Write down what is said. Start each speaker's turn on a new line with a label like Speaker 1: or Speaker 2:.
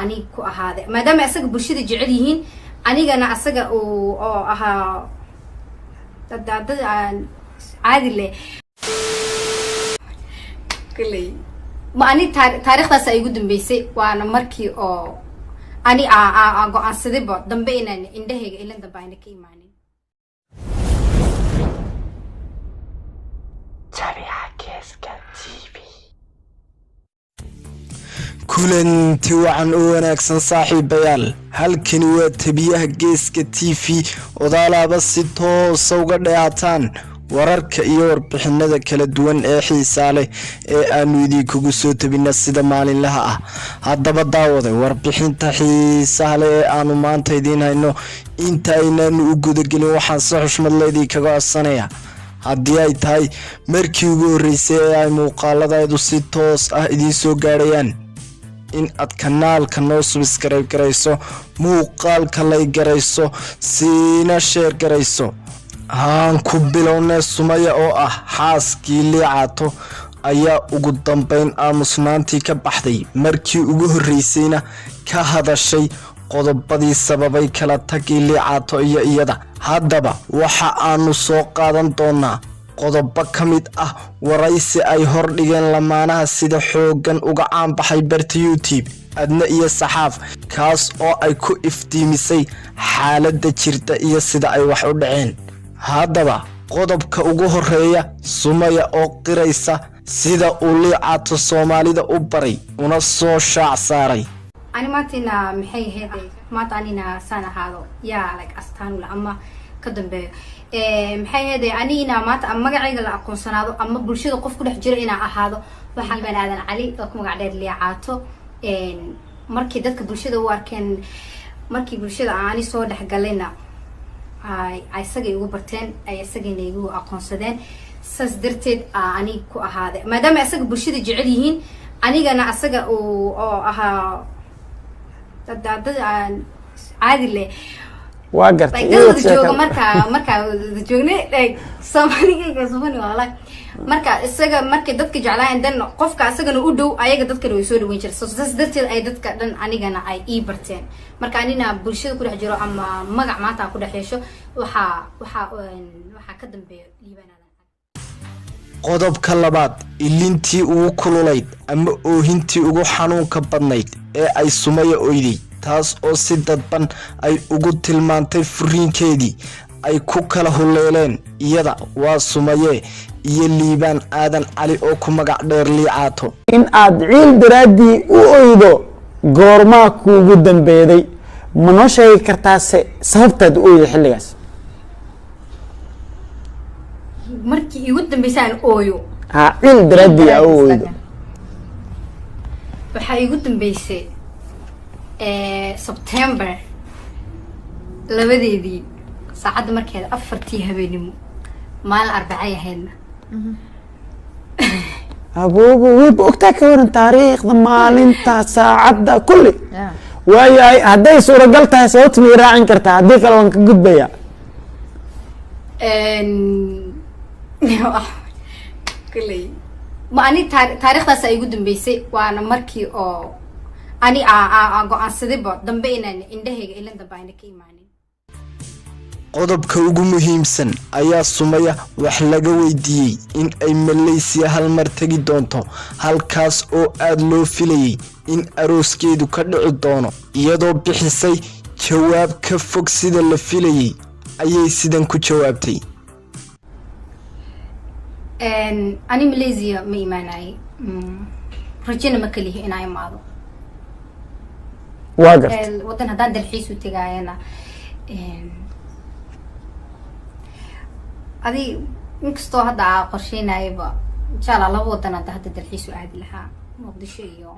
Speaker 1: أني كو هذا ما دام أسق برشيد جعليهن أني أنا أسق أو أها عادي ليه كلي ما أني تاريخ بس يقدم بيسي وأنا مركي أو أني عن صديبة دمبينا إنده إلا دباينا كيماني
Speaker 2: kulanti wacan oo wanaagsan saaxiibayaal halkani waa tabiyaha geeska TV odaalaaba si toos uga dhaataan wararka iyo warbixinada kala duwan ee xiisaa leh ee aanu idinkugu soo tabina sida maalinlaha ah haddaba daawada warbixinta xiisaha leh ee aanu maanta idin hayno inta aynaanu u gudagelin waxaan si xushmad leh kaga codsanaya haddii ay tahay markii ugu horeysay ee ay muuqaaladaydu si toos ah idin soo gaarayaan in aad kanaalka noo subscribe garayso muuqaalka lay garayso siina share garayso haan ku bilownay Sumaya oo ah xaaskii Caato ayaa ugu dambeyn aamusnaantii ka baxday markii ugu horeysayna ka hadashay qodobadii sababay kala tagii Caato iyo iyada haddaba waxa aanu soo qaadan doonaa qodobo kamid ah waraysi ay hor dhigeen lamaanaha sida xoogan uga caan baxay barta YouTube adna iyo saxaaf kaas oo ay ku iftiimisay xaaladda jirta iyo sida ay wax u dhaceen haddaba qodobka ugu horeeya Sumaya oo qiraysa sida uu Caato Soomaalida u baray una soo shaac saaray
Speaker 1: ani maatina maxay heeday maatanina sana haado yaa like astaan wala ama ka dambeeyo maxay heeday anina maanta magacayga la aqoonsanaado ama bulshada qof ku dhex jira ina ahaado waxaan banaadan cali oo ku magac dheer Caato markii dadka bulshada u arkeen markii bulshada aani soo dhex galayna ay isagay ugu barteen ay isagayna igu aqoonsadeen saas darteed ani ku ahaade maadaama isaga bulshada jecel yihiin anigana asaga oo ahaa عادي ليه
Speaker 2: واقرت
Speaker 1: جوجو marka joognay like Soomaaliga walaal marka isaga markii dadka jeclaan dan qofka asagana u dhow ayaga dadka way soo dhaweyn jireen saas darteed ay dadka dhan anigana ay ii barteen marka anina bulshada ku dhex jiro ama magac maanta ku dhaxeesho waxa ka dambeeyo liibanada
Speaker 2: qodobka labaad ilintii ugu kululayd ama oohintii ugu xanuunka badnayd ee ay Sumaya oyday taas oo si dadban ay ugu tilmaantay furiinkeedii ay ku kala huleeleen iyada waa Sumaye iyo liibaan aadan cali oo ku magac dheer Caato
Speaker 3: in aad ciil daraadii u oydo goorma kuugu dambeeday ma noo sheegi kartaa sababtaad u oyday xilligaas
Speaker 1: markii igu dambeysay ooyo
Speaker 3: ciil daraadii u oydo
Speaker 1: waxa igu dambeysay September labadeedii saacada markeeda 4tii habeenimo maalin arbacay ahaydna
Speaker 3: aboobo way bogtaa ka waran taariikhda maalinta saacada kulli waayay haday suuragal tahay sababta ma raacin kartaa hadii kale waan ka gudbaya
Speaker 1: kulli ma ani taariikhdaas ay ugu dambeysay waana markii oo أني عن صديبة دمبينا إنده إلا دباينا كيماني
Speaker 2: qodobka ugu muhiimsan ayaa Sumaya wax laga weydiiyay in ay Malaysia hal mar tagi doonto halkaas oo aad loo filayay in arooskeedu ka dhici doono iyadoo bixisay jawaab ka fog sida la filayay ayay sidan ku jawaabtay
Speaker 1: ani Malaysia ma imaanay rajina ma kaliya in ay maado
Speaker 3: واقرت
Speaker 1: ودن هذا الحيس وتجاينا هذه نكستو هذا قرشينا يبا إن شاء الله لو ودنا هذا الحيس وعاد لها مقدشيو